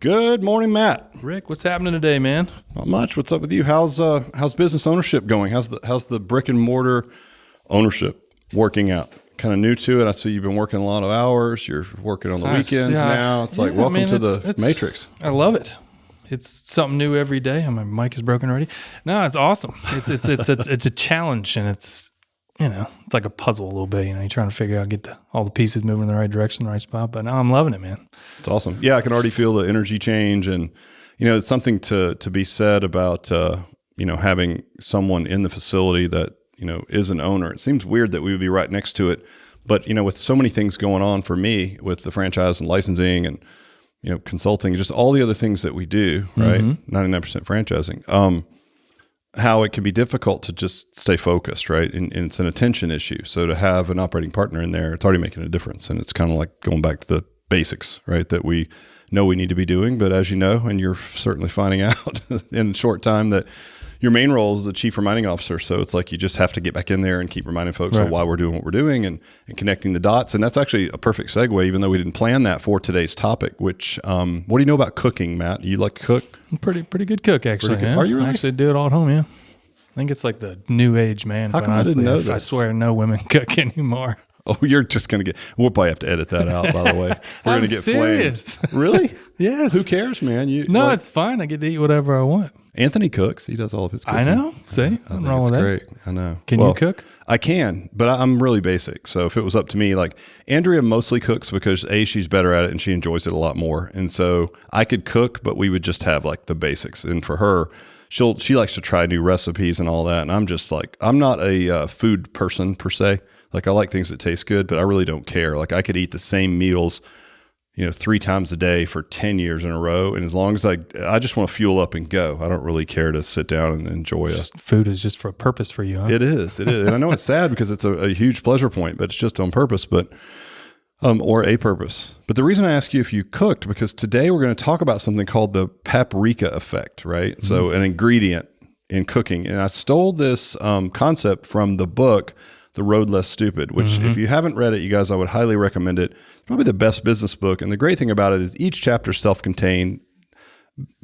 Good morning, Matt. Rick, what's happening today, man? Not much. What's up with you? How's business ownership going? How's the brick and mortar ownership working out? Kind of new to it. I see you've been working a lot of hours. You're working on the weekends now. It's like welcome to the Matrix. I love it. It's something new every day. My mic is broken already. No, it's awesome. It's a challenge, and it's like a puzzle a little bit. You're trying to figure out, get all the pieces moving in the right direction, the right spot. But now I'm loving it, man. It's awesome. Yeah, I can already feel the energy change, and it's something to be said about having someone in the facility that is an owner. It seems weird that we would be right next to it, but with so many things going on for me with the franchise and licensing and consulting, just all the other things that we do, right? 99% franchising. How it can be difficult to just stay focused, right? And it's an attention issue. So to have an operating partner in there, it's already making a difference. And it's kind of like going back to the basics, right? That we know we need to be doing. But as you know, and you're certainly finding out in a short time, that your main role is the chief reminding officer. So it's like you just have to get back in there and keep reminding folks of why we're doing what we're doing and connecting the dots. And that's actually a perfect segue, even though we didn't plan that for today's topic, which, what do you know about cooking, Matt? You like to cook? I'm pretty good cook, actually. Good. Are you really? I actually do it all at home, yeah. I think it's like the new age, man. How come I didn't know this? I swear no women cook anymore. Oh, you're just going to we'll probably have to edit that out, by the way. We're going to get serious. flamed. Really? Yes. Who cares, man? It's fine. I get to eat whatever I want. Anthony cooks. He does all of his cooking. I know. See? Nothing wrong with that. Great. I know. Can you cook? I can, but I'm really basic. So if it was up to me, like Andrea mostly cooks because she's better at it and she enjoys it a lot more. And so I could cook, but we would just have like the basics. And for her, she likes to try new recipes and all that. And I'm just like, I'm not a food person per se. Like I like things that taste good, but I really don't care. Like I could eat the same meals, 3 times a day for 10 years in a row. And as long as I just want to fuel up and go, I don't really care to sit down and enjoy it. Food is just for a purpose for you, huh? It is. And I know it's sad because it's a huge pleasure point, but it's just on purpose, or a purpose. But the reason I ask you if you cooked, because today we're going to talk about something called the paprika effect, right? Mm-hmm. So an ingredient in cooking. And I stole this concept from the book, The Road Less Stupid, which if you haven't read it, you guys, I would highly recommend it. It's probably the best business book. And the great thing about it is each chapter is self-contained,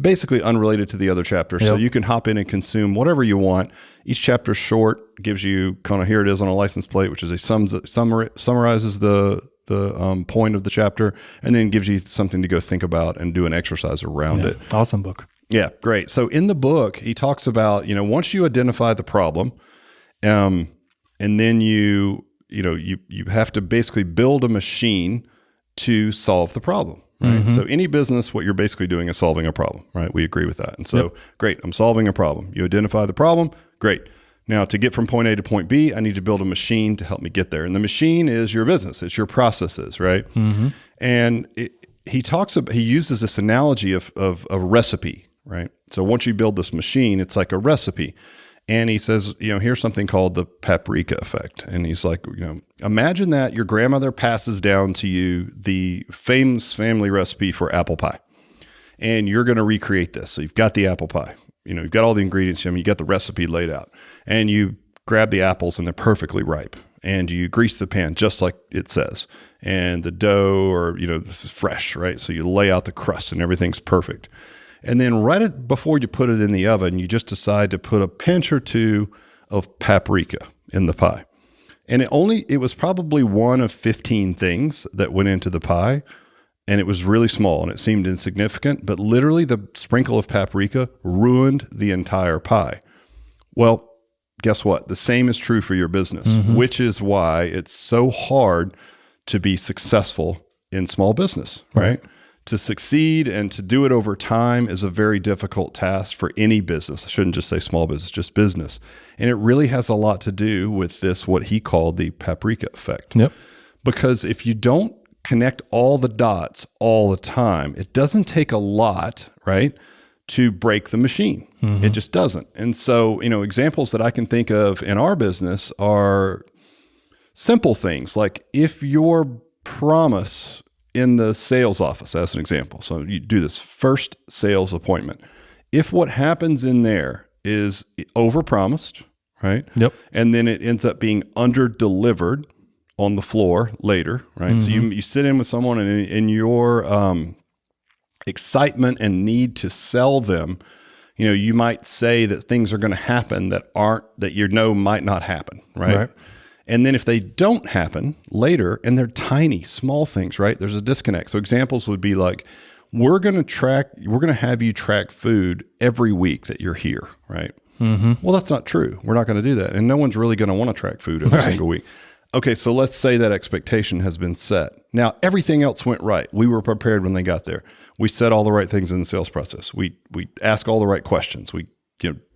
basically unrelated to the other chapter. Yep. So you can hop in and consume whatever you want. Each chapter is short, gives you kind of, here it is on a license plate, which is summarizes the point of the chapter, and then gives you something to go think about and do an exercise around it. Awesome book. Yeah, great. So in the book, he talks about, once you identify the problem, and then you have to basically build a machine to solve the problem, right? Mm-hmm. So any business, what you're basically doing is solving a problem, right? We agree with that. And so, Great, I'm solving a problem. You identify the problem, great. Now, to get from point A to point B, I need to build a machine to help me get there. And the machine is your business. It's your processes, right? Mm-hmm. And he uses this analogy of a recipe, right? So once you build this machine, it's like a recipe. And he says, here's something called the paprika effect. And he's like, imagine that your grandmother passes down to you the famous family recipe for apple pie. And you're going to recreate this. So you've got the apple pie. You've got all the ingredients. You got the recipe laid out. And you grab the apples and they're perfectly ripe. And you grease the pan just like it says. And the dough, this is fresh, right? So you lay out the crust and everything's perfect. And then before you put it in the oven, you just decide to put a pinch or two of paprika in the pie. And it was probably one of 15 things that went into the pie. And it was really small and it seemed insignificant, but literally the sprinkle of paprika ruined the entire pie. Well, guess what? The same is true for your business, which is why it's so hard to be successful in small business, right? To succeed and to do it over time is a very difficult task for any business. I shouldn't just say small business, just business. And it really has a lot to do with this, what he called the paprika effect. Yep. Because if you don't connect all the dots all the time, it doesn't take a lot, right, to break the machine. It just doesn't. And so, examples that I can think of in our business are simple things. Like if your promise in the sales office, as an example. So you do this first sales appointment. If what happens in there is overpromised, right? Yep. And then it ends up being under-delivered on the floor later, right? So you sit in with someone and in your excitement and need to sell them, you might say that things are going to happen that might not happen, right? And then if they don't happen later, and they're tiny, small things, right? There's a disconnect. So examples would be like, we're going to have you track food every week that you're here, right? Mm-hmm. Well, that's not true. We're not going to do that. And no one's really going to want to track food every single week. Okay, so let's say that expectation has been set. Now, everything else went right. We were prepared when they got there. We said all the right things in the sales process. We asked all the right questions. We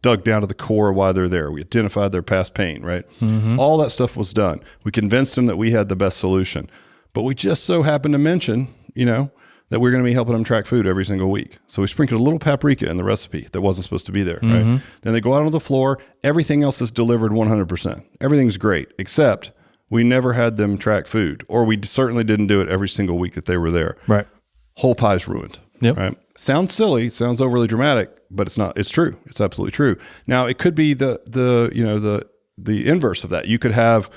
dug down to the core of why they're there. We identified their past pain, right? Mm-hmm. All that stuff was done. We convinced them that we had the best solution. But we just so happened to mention, that we're going to be helping them track food every single week. So we sprinkled a little paprika in the recipe that wasn't supposed to be there, right? Then they go out on the floor. Everything else is delivered 100%. Everything's great, except we never had them track food, or we certainly didn't do it every single week that they were there. Right. Whole pie's ruined. Yep. Right. Sounds silly, sounds overly dramatic, but it's not. It's true. It's absolutely true. Now, it could be the inverse of that. You could have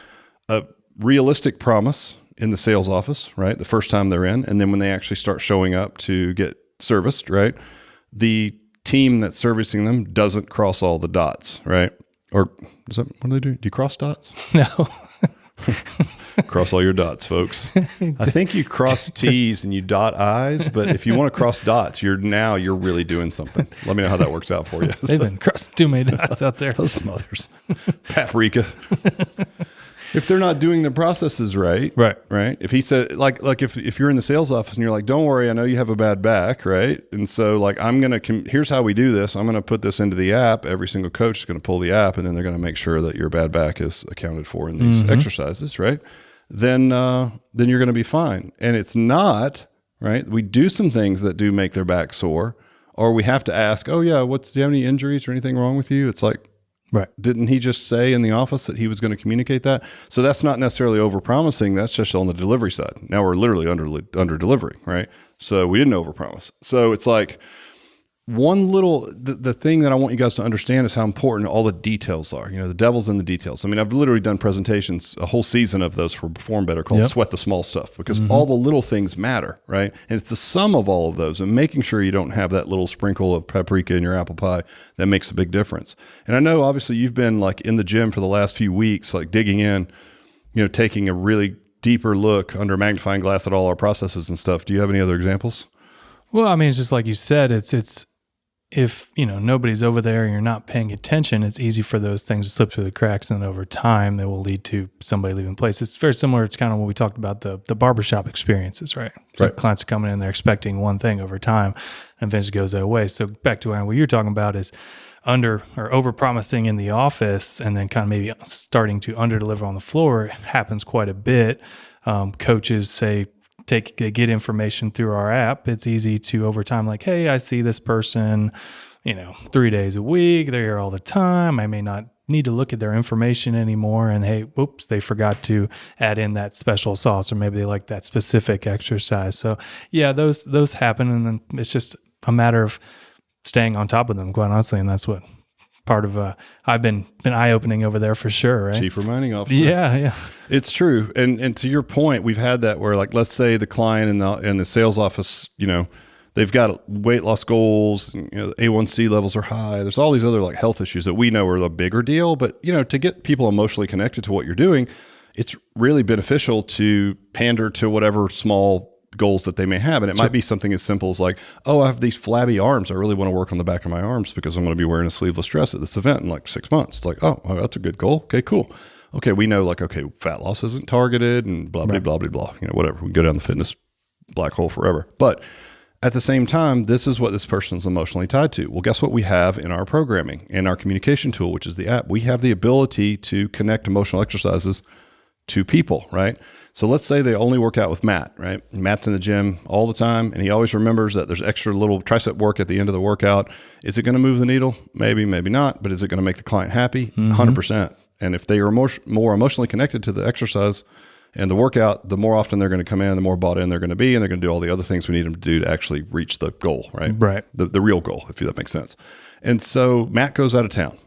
a realistic promise in the sales office, right? The first time they're in, and then when they actually start showing up to get serviced, right? The team that's servicing them doesn't cross all the dots, right? Or what do they do? Do you cross dots? No. Cross all your dots, folks. I think you cross T's and you dot I's, but if you want to cross dots, you're really doing something. Let me know how that works out for you. They've been crossing too many dots out there. Those mothers. Paprika. If they're not doing the processes right. If he said, like if you're in the sales office and you're like, don't worry, I know you have a bad back, right? And so like, here's how we do this. I'm going to put this into the app. Every single coach is going to pull the app, and then they're going to make sure that your bad back is accounted for in these exercises, right? Then you're going to be fine. And it's not, right? We do some things that do make their back sore, or we have to ask, oh yeah, do you have any injuries or anything wrong with you? It's like, right. Didn't he just say in the office that he was going to communicate that? So that's not necessarily overpromising. That's just on the delivery side. Now we're literally under delivering, right? So we didn't overpromise. So it's like the thing that I want you guys to understand is how important all the details are. The devil's in the details. I mean, I've literally done presentations, a whole season of those for Perform Better called Sweat the Small Stuff, because all the little things matter, right? And it's the sum of all of those, and making sure you don't have that little sprinkle of paprika in your apple pie that makes a big difference. And I know obviously you've been like in the gym for the last few weeks, like digging in, taking a really deeper look under a magnifying glass at all our processes and stuff. Do you have any other examples? Well, I mean, it's just like you said, it's if, nobody's over there and you're not paying attention, it's easy for those things to slip through the cracks, and then over time they will lead to somebody leaving place. It's very similar. It's kind of what we talked about, the barbershop experiences, right? So right. Clients are coming in, they're expecting one thing over time, and eventually goes their way. So back to what you're talking about is under or over promising in the office, and then kind of maybe starting to under deliver on the floor. It happens quite a bit. Coaches say, they get information through our app. It's easy to over time, like, hey, I see this person, 3 days a week. They're here all the time. I may not need to look at their information anymore. And hey, whoops, they forgot to add in that special sauce, or maybe they like that specific exercise. So yeah, those happen. And then it's just a matter of staying on top of them, quite honestly. And that's what part of I've been eye-opening over there for sure, right? Chief reminding officer. Yeah. It's true. And to your point, we've had that where, like, let's say the client in the sales office, they've got weight loss goals, A1C levels are high. There's all these other like health issues that we know are the bigger deal, but to get people emotionally connected to what you're doing, it's really beneficial to pander to whatever small goals that they may have. And it might be something as simple as like, oh, I have these flabby arms. I really want to work on the back of my arms because I'm going to be wearing a sleeveless dress at this event in like 6 months. It's like, oh, that's a good goal. Okay, cool. Okay, we know like, okay, fat loss isn't targeted and blah, blah, blah, blah, blah, whatever. We can go down the fitness black hole forever. But at the same time, this is what this person's emotionally tied to. Well, guess what we have in our programming, in our communication tool, which is the app? We have the ability to connect emotional exercises to people, right? So let's say they only work out with Matt, right? Matt's in the gym all the time, and he always remembers that there's extra little tricep work at the end of the workout. Is it going to move the needle? Maybe, maybe not. But is it going to make the client happy? 100%. And if they are more emotionally connected to the exercise and the workout, the more often they're going to come in, the more bought in they're going to be, and they're going to do all the other things we need them to do to actually reach the goal, right? Right. The real goal, if that makes sense. And so Matt goes out of town.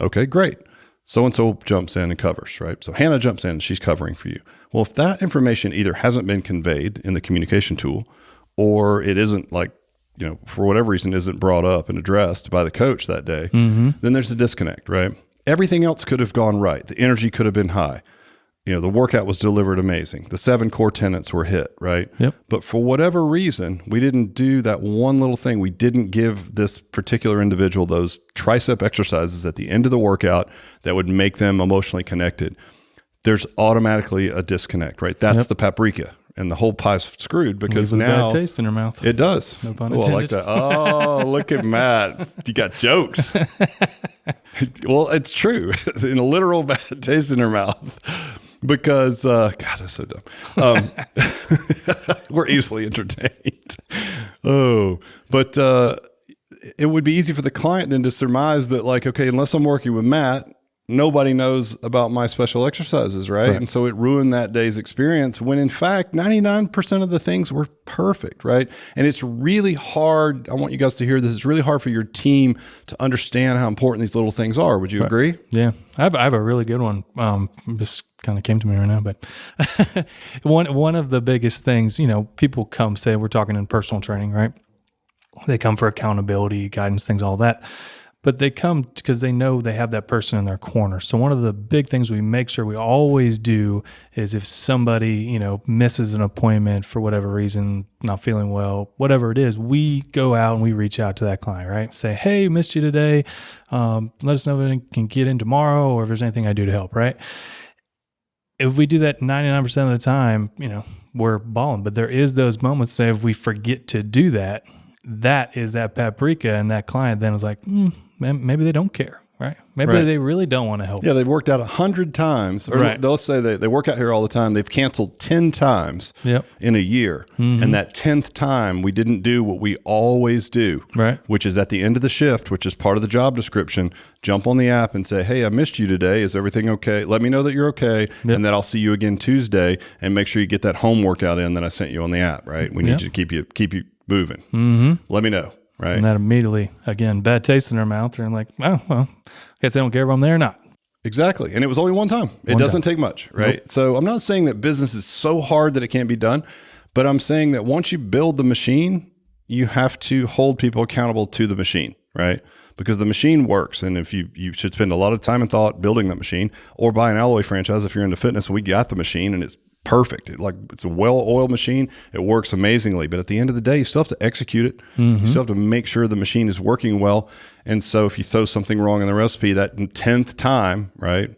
Okay, great. So-and-so jumps in and covers, right? So Hannah jumps in and she's covering for you. Well, if that information either hasn't been conveyed in the communication tool, or it isn't like for whatever reason isn't brought up and addressed by the coach that day, then there's a disconnect, right? Everything else could have gone right. The energy could have been high. The workout was delivered amazing. The 7 core tenets were hit, right? Yep. But for whatever reason, we didn't do that one little thing. We didn't give this particular individual those tricep exercises at the end of the workout that would make them emotionally connected. There's automatically a disconnect, right? That's the paprika. And the whole pie's screwed because now a bad taste in her mouth. It does. No pun I like intended. that. Oh, look at Matt. You got jokes. Well, it's true. In a literal bad taste in her mouth. Because, God, that's so dumb. We're easily entertained. But it would be easy for the client then to surmise that, like, okay, unless I'm working with Matt, nobody knows about my special exercises, right? And so it ruined that day's experience when, in fact, 99% of the things were perfect, right? And it's really hard. I want you guys to hear this. It's really hard for your team to understand how important these little things are. Would you agree? Yeah. I have a really good one. Just kind of came to me right now, but one of the biggest things, people come say, we're talking in personal training, right? They come for accountability, guidance, things, all that. But they come because they know they have that person in their corner. So one of the big things we make sure we always do is if somebody, misses an appointment for whatever reason, not feeling well, whatever it is, we go out and we reach out to that client, right? Say, hey, missed you today. Let us know if we can get in tomorrow or if there's anything I do to help, right? If we do that 99% of the time, we're balling. But there is those moments, say, if we forget to do that, that is that paprika, and that client then is like, maybe they don't care, right? Maybe they really don't want to help. Yeah, they've worked out 100 times. Or they'll say they work out here all the time. They've canceled 10 times in a year. And that 10th time, we didn't do what we always do, which is at the end of the shift, which is part of the job description, jump on the app and say, hey, I missed you today. Is everything okay? Let me know that you're okay. And then I'll see you again Tuesday, and make sure you get that home workout in that I sent you on the app, right? We need you to keep you moving. Let me know. Right. And that immediately, again, bad taste in their mouth. They're like, oh, well, I guess they don't care if I'm there or not. Exactly. And it was only one time. It doesn't take much, right? Nope. So I'm not saying that business is so hard that it can't be done, but I'm saying that once you build the machine, you have to hold people accountable to the machine, right? Because the machine works. And if you should spend a lot of time and thought building that machine, or buy an Alloy franchise if you're into fitness. We got the machine and it's perfect. It's a well-oiled machine. It works amazingly. But at the end of the day, you still have to execute it. You still have to make sure the machine is working well. And so if you throw something wrong in the recipe, that 10th time, right,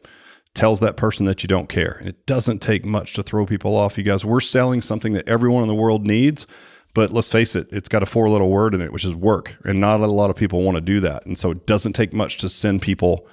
tells that person that you don't care. And it doesn't take much to throw people off. You guys, we're selling something that everyone in the world needs. But let's face it, it's got a 4-letter word in it, which is work. And not a lot of people want to do that. And so it doesn't take much to send people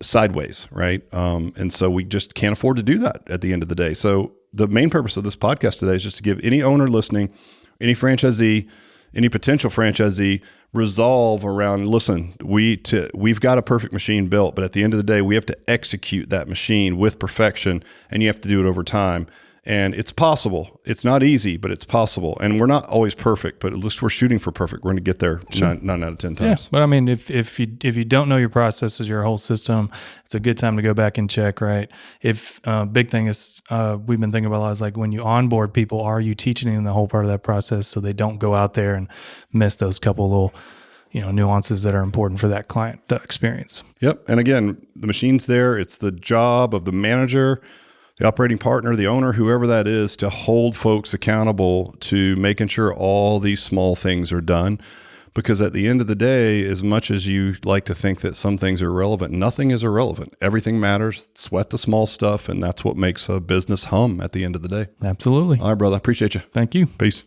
sideways, right? And so we just can't afford to do that at the end of the day. So the main purpose of this podcast today is just to give any owner listening, any franchisee, any potential franchisee resolve around, listen, we've got a perfect machine built, but at the end of the day, we have to execute that machine with perfection, and you have to do it over time. And it's possible. It's not easy, but it's possible. And we're not always perfect, but at least we're shooting for perfect. We're going to get there 9 out of 10 times. Yeah, but I mean, if you don't know your processes, your whole system, it's a good time to go back and check, right? If big thing is we've been thinking about a lot is like when you onboard people, are you teaching them the whole part of that process so they don't go out there and miss those couple little nuances that are important for that client experience. Yep. And again, the machine's there. It's the job of the manager, the operating partner, the owner, whoever that is, to hold folks accountable to making sure all these small things are done. Because at the end of the day, as much as you like to think that some things are irrelevant, nothing is irrelevant. Everything matters. Sweat the small stuff, and that's what makes a business hum at the end of the day. Absolutely. All right, brother. I appreciate you. Thank you. Peace.